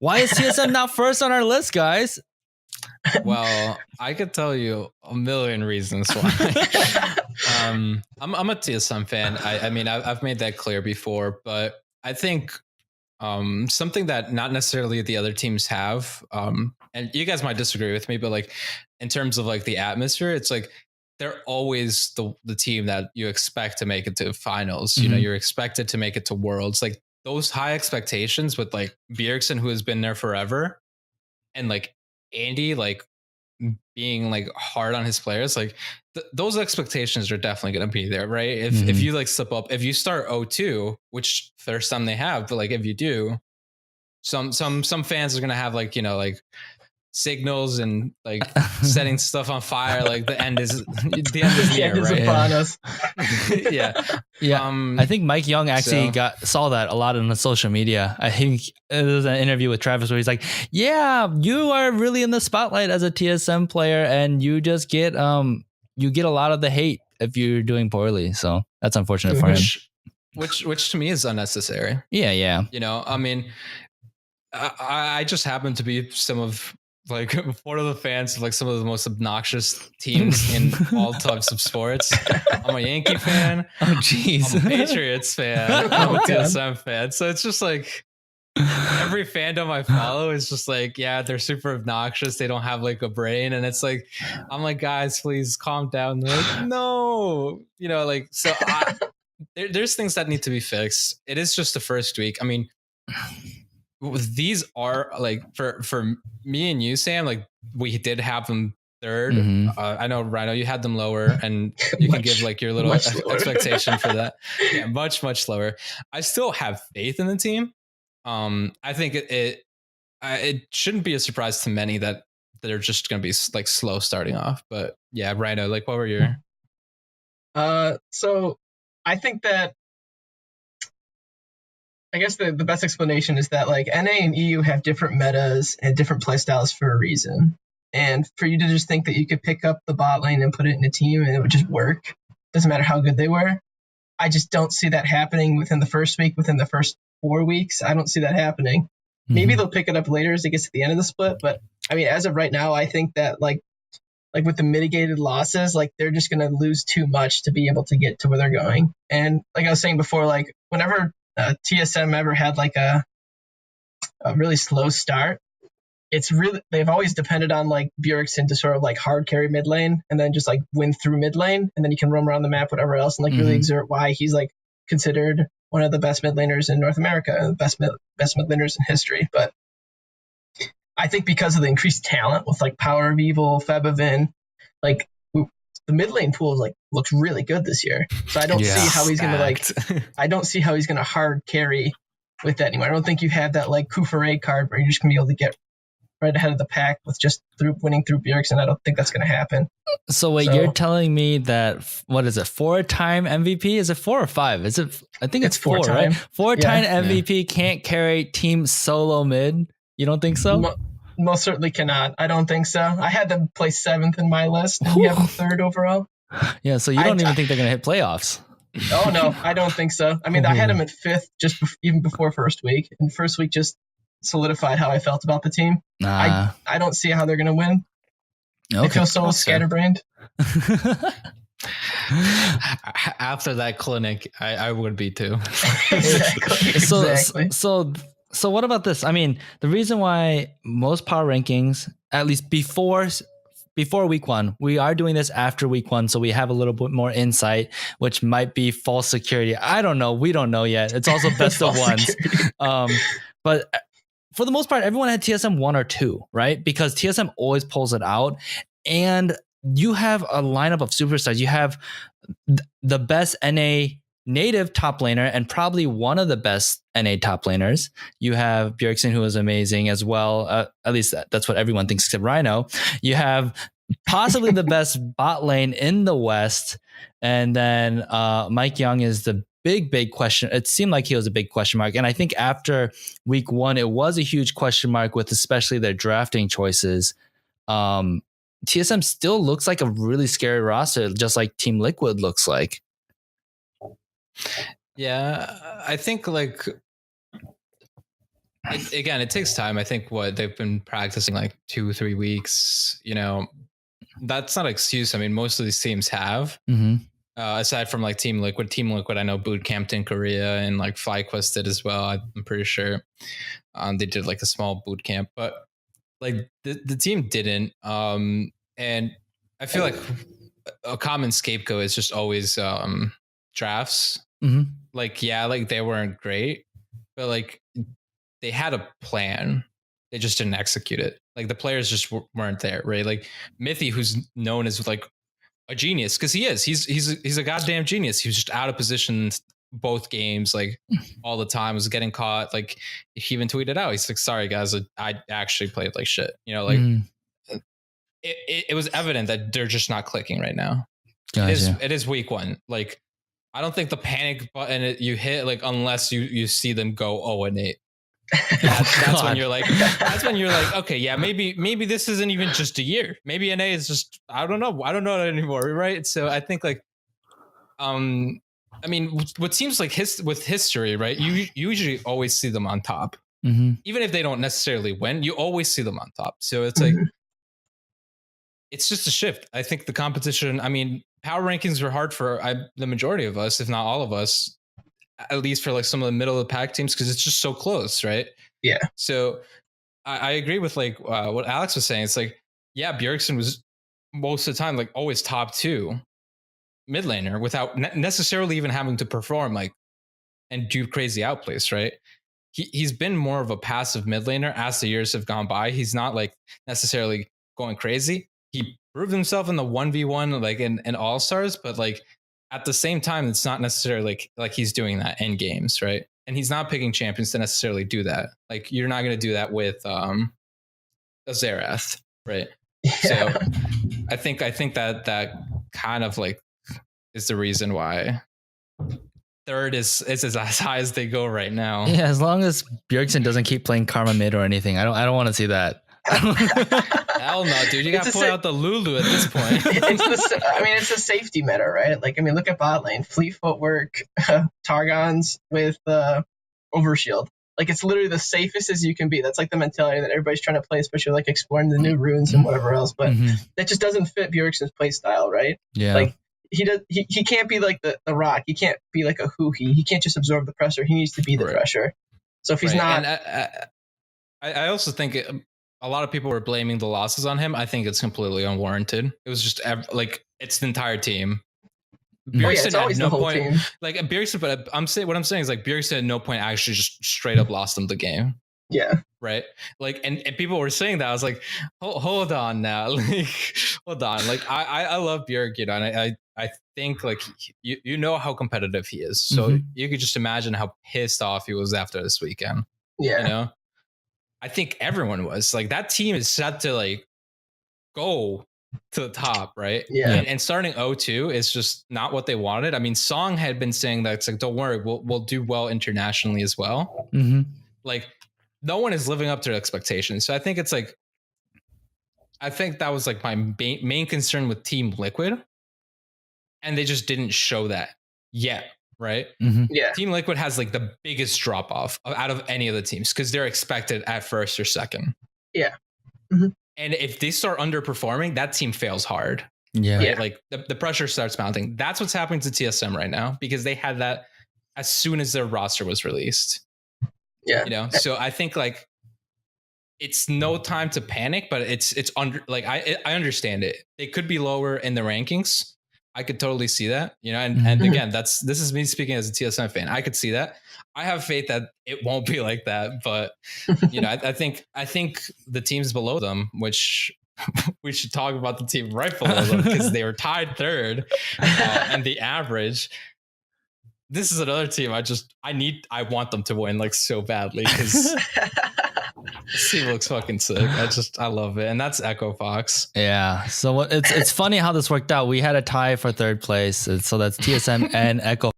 Why is TSM not first on our list, guys? Well, I could tell you a million reasons why. I'm a TSM fan. I mean, I've made that clear before, but I think something that not necessarily the other teams have, and you guys might disagree with me, but like in terms of like the atmosphere, it's like they're always the team that you expect to make it to finals. You know, you're expected to make it to worlds. Like those high expectations with like Bjergsen, who has been there forever, and like Andy, like being like hard on his players, like those expectations are definitely going to be there, right? If you like slip up, if you start 0-2, which there's some they have, but like if you do, some fans are going to have like, you know, like signals and like setting stuff on fire. Like the end is near, right? Upon us. Yeah. I think Mike Young actually saw that a lot on the social media. I think it was an interview with Travis where he's like, yeah, you are really in the spotlight as a TSM player, and you just get you get a lot of the hate if you're doing poorly. So that's unfortunate for him. Which to me is unnecessary. Yeah. You know, I mean, I just happen to be like one of the fans of like some of the most obnoxious teams in all types of sports. I'm a Yankee fan. Oh, jeez. I'm a Patriots fan. I'm a TSM fan. So it's just like every fandom I follow is just like, yeah, they're super obnoxious. They don't have like a brain. And it's like, I'm like, guys, please calm down. They're like, no, you know, like, so there's things that need to be fixed. It is just the first week. I mean, these are like for me and you, Sam, like we did have them third. I know, Rhino, you had them lower, and you can give like your little expectation for that. Yeah, much lower. I still have faith in the team. I think it shouldn't be a surprise to many that they're just going to be like slow starting off. But yeah, Rhino, like what were your? So I think that. I guess the best explanation is that like NA and EU have different metas and different playstyles for a reason. And for you to just think that you could pick up the bot lane and put it in a team and it would just work, doesn't matter how good they were. I just don't see that happening within the first week, within the first 4 weeks. I don't see that happening. Maybe they'll pick it up later as it gets to the end of the split. But I mean, as of right now, I think that like with the mitigated losses, like they're just going to lose too much to be able to get to where they're going. And like I was saying before, like whenever TSM ever had like a really slow start, it's really, they've always depended on like Bjergsen to sort of like hard carry mid lane and then just like win through mid lane, and then he can roam around the map, whatever else, and like really exert why he's like considered one of the best mid laners in North America and the best mid laners in history. But I think because of the increased talent with like Power of Evil, Febivin, like the mid lane pool is like looks really good this year. So I don't see how he's gonna I don't see how he's gonna hard carry with that anymore. I don't think you have that like Kufare card where you're just gonna be able to get right ahead of the pack with just winning through Bjergsen. I don't think that's gonna happen. So you're telling me that what is it? 4-time MVP? Is it 4 or 5? Is it? I think it's 4, right? 4-time MVP can't carry team solo mid. You don't think so? Most certainly cannot. I don't think so. I had them place 7th in my list, and we have them 3rd overall. Yeah, so you don't even think they're going to hit playoffs? Oh, no, I don't think so. I mean, I had them at 5th even before first week, and first week just solidified how I felt about the team. I don't see how they're going to win. Okay. I feel so scatterbrained. After that clinic, I would be too. Exactly. So what about this? I mean, the reason why most power rankings, at least before week 1, we are doing this after week 1, so we have a little bit more insight, which might be false security. I don't know. We don't know yet. It's also best of ones. But for the most part, everyone had TSM 1 or 2, right? Because TSM always pulls it out, and you have a lineup of superstars. You have the best NA native top laner and probably one of the best NA top laners. You have Bjergsen, who is amazing as well. At least that's what everyone thinks except Rhino. You have possibly the best bot lane in the West. And then Mike Young is the big question. It seemed like he was a big question mark. And I think after week 1, it was a huge question mark with especially their drafting choices. TSM still looks like a really scary roster, just like Team Liquid looks like. Yeah, I think like Again, it takes time. I think what they've been practicing like 2-3 weeks, that's not an excuse. I mean, most of these teams have, aside from like Team Liquid. Team Liquid, I know boot camped in Korea, and like FlyQuest did as well. I'm pretty sure they did like a small boot camp, but like the team didn't. And I feel like a common scapegoat is just always drafts. Like, yeah, like they weren't great, but like they had a plan. They just didn't execute it. Like the players just weren't there, right? Like Mithy, who's known as like a genius, because he is. He's a goddamn genius. He was just out of position both games, like all the time. Was getting caught. Like he even tweeted out, he's like, "Sorry guys, I actually played like shit." Like it was evident that they're just not clicking right now. Gotcha. It is week 1. Like I don't think the panic button you hit like unless you see them go 0-8. That's when you're like, okay, yeah, maybe this isn't even just a year. Maybe NA is just, I don't know anymore, right? So I think like, I mean, what seems like with history, right? You usually always see them on top, even if they don't necessarily win. You always see them on top. So it's like, it's just a shift. I think the competition. I mean, power rankings were hard for the majority of us, if not all of us. At least for like some of the middle of the pack teams, because it's just so close, right? Yeah. So I agree with like what Alex was saying. It's like, yeah, Bjergsen was most of the time like always top 2 mid laner without necessarily even having to perform like and do crazy outplays, right? He's been more of a passive mid laner as the years have gone by. He's not like necessarily going crazy. He proved himself in the 1v1 like in All Stars, but like at the same time, it's not necessarily like he's doing that in games, right? And he's not picking champions to necessarily do that. Like you're not going to do that with a Xerath, right? Yeah. So I think that kind of like is the reason why third is as high as they go right now. Yeah, as long as Bjergsen doesn't keep playing Karma mid or anything, I don't want to see that. Hell no, dude! You got to pull out the Lulu at this point. It's a safety meta, right? Like, I mean, look at bot lane, fleet footwork, Targons with overshield. Like, it's literally the safest as you can be. That's like the mentality that everybody's trying to play, especially like exploring the new runes and whatever else. But that just doesn't fit Bjergsen's play style, right? Yeah. Like he can't be like the Rock. He can't be like a Huhi. He can't just absorb the pressure. He needs to be the pressure. So if he's not, and I also think a lot of people were blaming the losses on him. I think it's completely unwarranted. It was just like it's the entire team. Bjergsen it's always at no the whole point, team. like Bjergsen, but what I'm saying is like Bjergsen at no point actually just straight up lost them the game. Yeah. Right. Like, and people were saying that. I was like, hold on now. Like, hold on. Like, I love Bjerg, and I think like you know how competitive he is. So you could just imagine how pissed off he was after this weekend. Yeah. I think everyone was like, that team is set to like go to the top, right? Yeah. And starting 0-2 is just not what they wanted. I mean, Song had been saying that it's like, don't worry, we'll do well internationally as well. Like, no one is living up to their expectations. So I think it's like, I think that was like my main concern with Team Liquid, and they just didn't show that yet. Right. Yeah. Team Liquid has like the biggest drop off out of any of the teams because they're expected at first or second. Yeah. And if they start underperforming, that team fails hard. Yeah. Right? Like the pressure starts mounting. That's what's happening to TSM right now because they had that as soon as their roster was released. Yeah. So I think like it's no time to panic, but it's under like I understand it. They could be lower in the rankings. I could totally see that, and again, this is me speaking as a TSM fan. I could see that. I have faith that it won't be like that, but I think the teams below them, which we should talk about the team right below them because they were tied third, and the average. This is another team I want them to win like so badly because this team looks fucking sick. I love it. And that's Echo Fox. Yeah. So it's funny how this worked out. We had a tie for third place. So that's TSM and Echo